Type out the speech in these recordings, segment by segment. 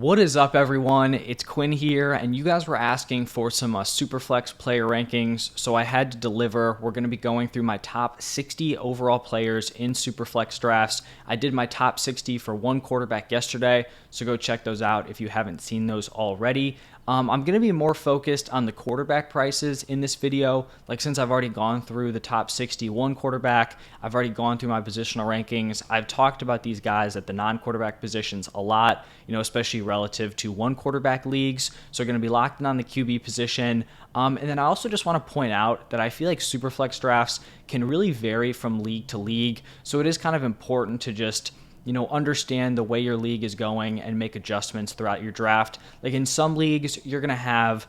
What is up, everyone? It's Quinn here, and you guys were asking for some SuperFlex player rankings, so I had to deliver. We're going to be going through my top 60 overall players in SuperFlex drafts. I did my top 60 for one quarterback yesterday, so go check those out if you haven't seen those already. I'm going to be more focused on the quarterback prices in this video. Like, since I've already gone through the top 61 quarterback, I've already gone through my positional rankings. I've talked about these guys at the non-quarterback positions a lot, especially relative to one quarterback leagues. So we're going to be locked in on the QB position. And then I also just want to point out that I feel like Superflex drafts can really vary from league to league. So it is kind of important to just understand the way your league is going and make adjustments throughout your draft. Like, in some leagues, you're going to have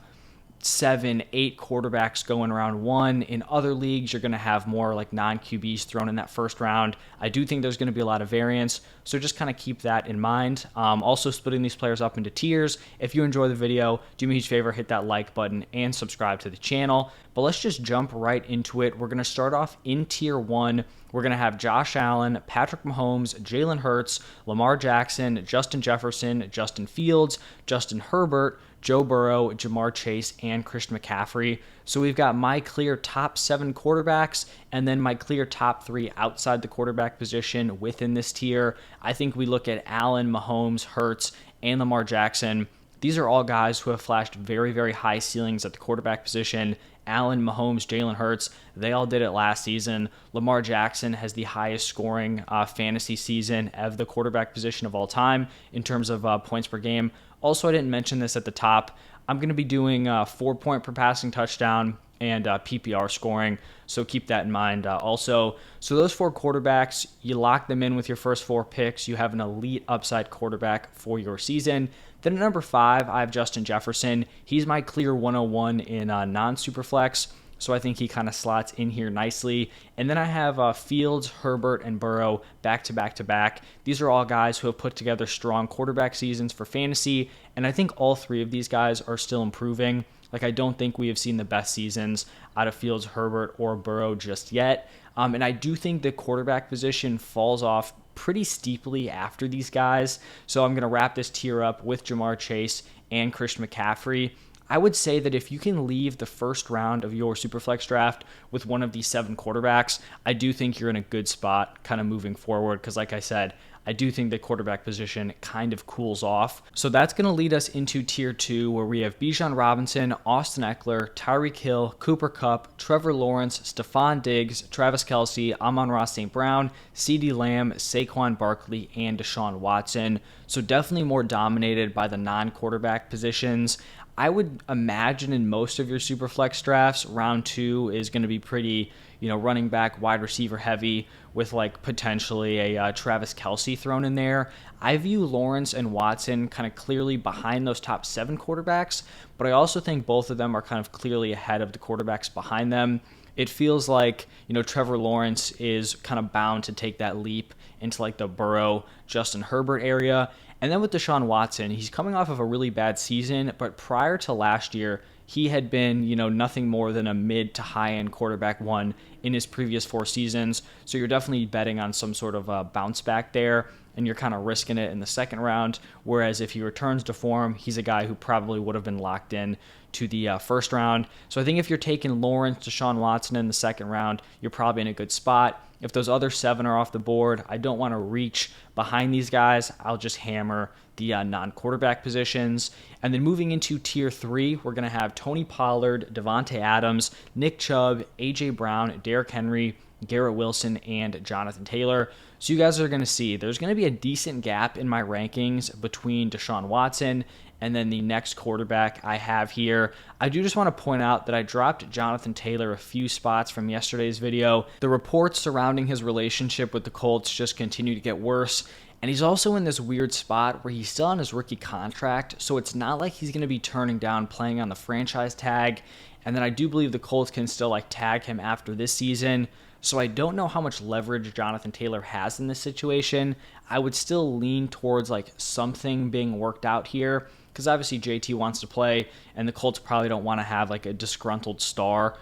7, 8 quarterbacks going around one. In other leagues, you're going to have more like non-QBs thrown in that first round. I do think there's going to be a lot of variance, so just kind of keep that in mind. Also splitting these players up into tiers. If you enjoy the video, do me a huge favor, hit that like button and subscribe to the channel. But let's just jump right into it. We're going to start off in tier 1. We're going to have Josh Allen, Patrick Mahomes, Jalen Hurts, Lamar Jackson, Justin Jefferson, Justin Fields, Justin Herbert, Joe Burrow, Jamar Chase, and Christian McCaffrey. So we've got my clear top 7 quarterbacks and then my clear top 3 outside the quarterback position within this tier. I think we look at Allen, Mahomes, Hurts, and Lamar Jackson. These are all guys who have flashed very, very high ceilings at the quarterback position. Allen, Mahomes, Jalen Hurts, they all did it last season. Lamar Jackson has the highest scoring fantasy season of the quarterback position of all time in terms of points per game. Also, I didn't mention this at the top. I'm going to be doing 4-point per passing touchdown and PPR scoring, so keep that in mind. Also, so those 4 quarterbacks, you lock them in with your first 4 picks. You have an elite upside quarterback for your season. Then at number 5, I have Justin Jefferson. He's my clear 101 in non-Superflex, so I think he kind of slots in here nicely. And then I have Fields, Herbert, and Burrow back to back to back. These are all guys who have put together strong quarterback seasons for fantasy, and I think all 3 of these guys are still improving. Like, I don't think we have seen the best seasons out of Fields, Herbert, or Burrow just yet. And I do think the quarterback position falls off pretty steeply after these guys. So I'm going to wrap this tier up with Jamar Chase and Christian McCaffrey. I would say that if you can leave the first round of your Superflex draft with one of these 7 quarterbacks, I do think you're in a good spot kind of moving forward, because like I said, I do think the quarterback position kind of cools off. So that's going to lead us into tier 2, where we have Bijan Robinson, Austin Eckler, Tyreek Hill, Cooper Kupp, Trevor Lawrence, Stephon Diggs, Travis Kelce, Amon-Ra St. Brown, CeeDee Lamb, Saquon Barkley, and Deshaun Watson. So definitely more dominated by the non-quarterback positions. I would imagine in most of your Superflex drafts, round 2 is going to be pretty, running back, wide receiver heavy, with like potentially a Travis Kelce thrown in there. I view Lawrence and Watson kind of clearly behind those top 7 quarterbacks, but I also think both of them are kind of clearly ahead of the quarterbacks behind them. It feels like, Trevor Lawrence is kind of bound to take that leap into like the Burrow, Justin Herbert area. And then with Deshaun Watson, he's coming off of a really bad season, but prior to last year, he had been, nothing more than a mid to high end quarterback 1 in his previous 4 seasons. So you're definitely betting on some sort of a bounce back there, and you're kind of risking it in the second round. Whereas if he returns to form, he's a guy who probably would have been locked in to the first round. So I think if you're taking Lawrence, Deshaun Watson in the second round, you're probably in a good spot. If those other 7 are off the board, I don't want to reach behind these guys. I'll just hammer the non-quarterback positions. And then moving into tier 3, we're going to have Tony Pollard, Devontae Adams, Nick Chubb, A.J. Brown, Derrick Henry, Garrett Wilson, and Jonathan Taylor. So you guys are going to see there's going to be a decent gap in my rankings between Deshaun Watson and then the next quarterback I have here. I do just want to point out that I dropped Jonathan Taylor a few spots from yesterday's video. The reports surrounding his relationship with the Colts just continue to get worse. And he's also in this weird spot where he's still on his rookie contract, so it's not like he's going to be turning down playing on the franchise tag. And then I do believe the Colts can still tag him after this season. So I don't know how much leverage Jonathan Taylor has in this situation. I would still lean towards something being worked out here, because obviously JT wants to play, and the Colts probably don't want to have a disgruntled star,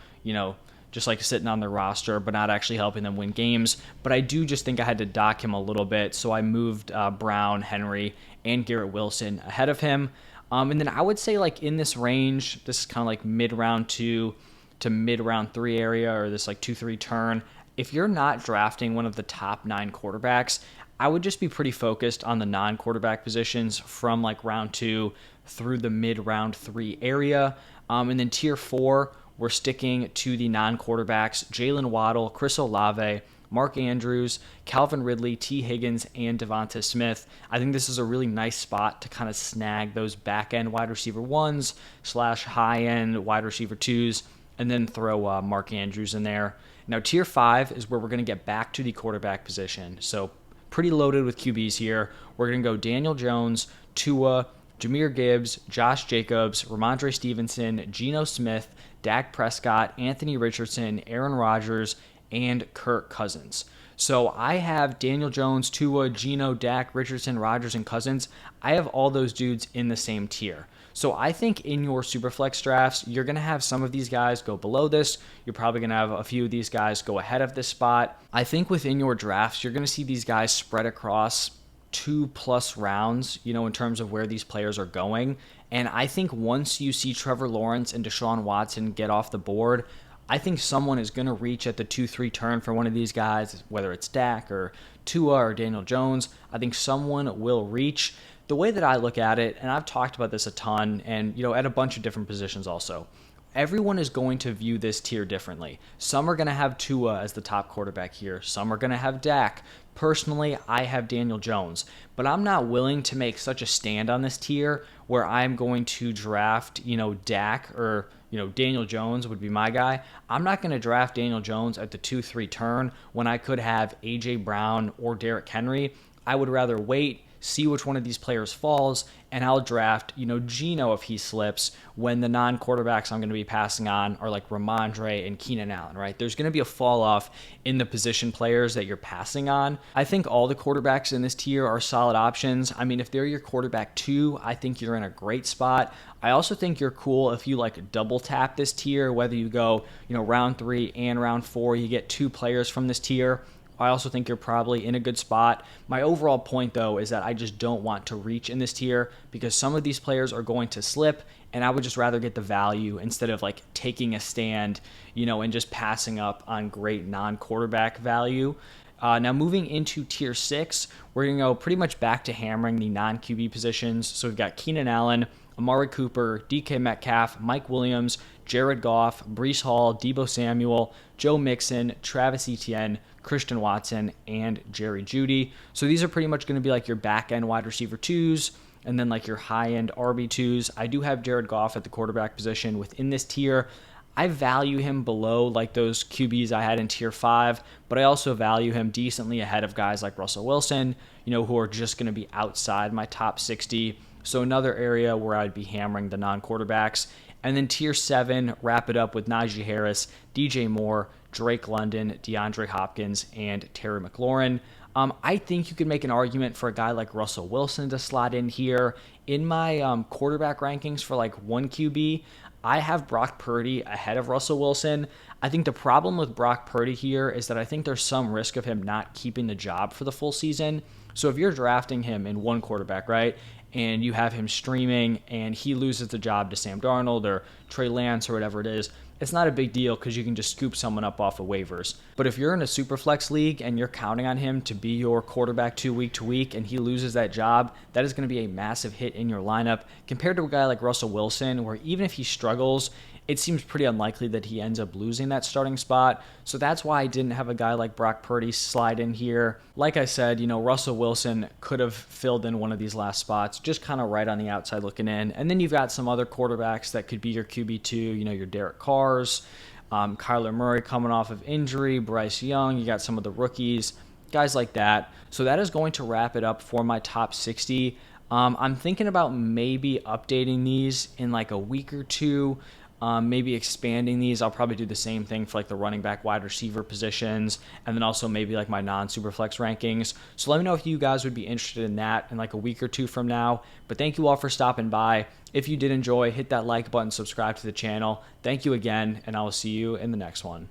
just like sitting on their roster, but not actually helping them win games. But I do just think I had to dock him a little bit, so I moved Brown, Henry, and Garrett Wilson ahead of him. And then I would say like in this range, this is kind of like mid-round 2 to mid-round 3 area, or this like 2-3 turn. If you're not drafting one of the top 9 quarterbacks, I would just be pretty focused on the non-quarterback positions from like round 2 through the mid-round 3 area. And then tier 4, we're sticking to the non-quarterbacks: Jalen Waddle, Chris Olave, Mark Andrews, Calvin Ridley, T. Higgins, and Devonta Smith. I think this is a really nice spot to kind of snag those back-end wide receiver 1s / high-end wide receiver 2s, and then throw Mark Andrews in there. Now, tier 5 is where we're going to get back to the quarterback position. So pretty loaded with QBs here. We're going to go Daniel Jones, Tua, Jahmyr Gibbs, Josh Jacobs, Ramondre Stevenson, Geno Smith, Dak Prescott, Anthony Richardson, Aaron Rodgers, and Kirk Cousins. So I have Daniel Jones, Tua, Geno, Dak, Richardson, Rodgers, and Cousins. I have all those dudes in the same tier. So I think in your SuperFlex drafts, you're going to have some of these guys go below this. You're probably going to have a few of these guys go ahead of this spot. I think within your drafts, you're going to see these guys spread across 2+ rounds, in terms of where these players are going. And I think once you see Trevor Lawrence and Deshaun Watson get off the board, I think someone is going to reach at the 2-3 turn for one of these guys, whether it's Dak or Tua or Daniel Jones. I think someone will reach. The way that I look at it, and I've talked about this a ton, and at a bunch of different positions also, everyone is going to view this tier differently. Some are going to have Tua as the top quarterback here. Some are going to have Dak. Personally, I have Daniel Jones, but I'm not willing to make such a stand on this tier where I'm going to draft, Dak or, Daniel Jones would be my guy. I'm not going to draft Daniel Jones at the 2-3 turn when I could have A.J. Brown or Derrick Henry. I would rather wait, see which one of these players falls, and I'll draft, Geno if he slips when the non-quarterbacks I'm going to be passing on are like Ramondre and Keenan Allen, right? There's going to be a fall off in the position players that you're passing on. I think all the quarterbacks in this tier are solid options. I mean, if they're your quarterback 2, I think you're in a great spot. I also think you're cool if you like double tap this tier, whether you go, round 3 and round 4, you get 2 players from this tier. I also think you're probably in a good spot. My overall point, though, is that I just don't want to reach in this tier because some of these players are going to slip, and I would just rather get the value instead of like taking a stand, and just passing up on great non-quarterback value. Now moving into tier 6, we're going to go pretty much back to hammering the non-QB positions. So we've got Keenan Allen, Amari Cooper, DK Metcalf, Mike Williams, Jared Goff, Breece Hall, Deebo Samuel, Joe Mixon, Travis Etienne, Christian Watson, and Jerry Jeudy. So these are pretty much going to be like your back-end wide receiver 2s and then like your high-end RB2s. I do have Jared Goff at the quarterback position within this tier. I value him below like those QBs I had in tier 5, but I also value him decently ahead of guys like Russell Wilson, who are just going to be outside my top 60. So another area where I'd be hammering the non-quarterbacks. And then tier 7, wrap it up with Najee Harris, DJ Moore, Drake London, DeAndre Hopkins, and Terry McLaurin. I think you could make an argument for a guy like Russell Wilson to slot in here. In my quarterback rankings for like 1 QB, I have Brock Purdy ahead of Russell Wilson. I think the problem with Brock Purdy here is that I think there's some risk of him not keeping the job for the full season. So if you're drafting him in 1 quarterback, right, and you have him streaming and he loses the job to Sam Darnold or Trey Lance or whatever it is, it's not a big deal because you can just scoop someone up off of waivers. But if you're in a SuperFlex league and you're counting on him to be your quarterback 2 week to week and he loses that job, that is going to be a massive hit in your lineup compared to a guy like Russell Wilson, where even if he struggles, it seems pretty unlikely that he ends up losing that starting spot. So that's why I didn't have a guy like Brock Purdy slide in here. Like I said, Russell Wilson could have filled in one of these last spots, just kind of right on the outside looking in. And then you've got some other quarterbacks that could be your QB2, your Derek Carrs, Kyler Murray coming off of injury, Bryce Young, you got some of the rookies, guys like that. So that is going to wrap it up for my top 60. I'm thinking about maybe updating these in like a week or 2. Maybe expanding these. I'll probably do the same thing for like the running back, wide receiver positions, and then also maybe like my non-SuperFlex rankings. So let me know if you guys would be interested in that in like a week or 2 from now. But thank you all for stopping by. If you did enjoy, hit that like button, subscribe to the channel. Thank you again, and I will see you in the next one.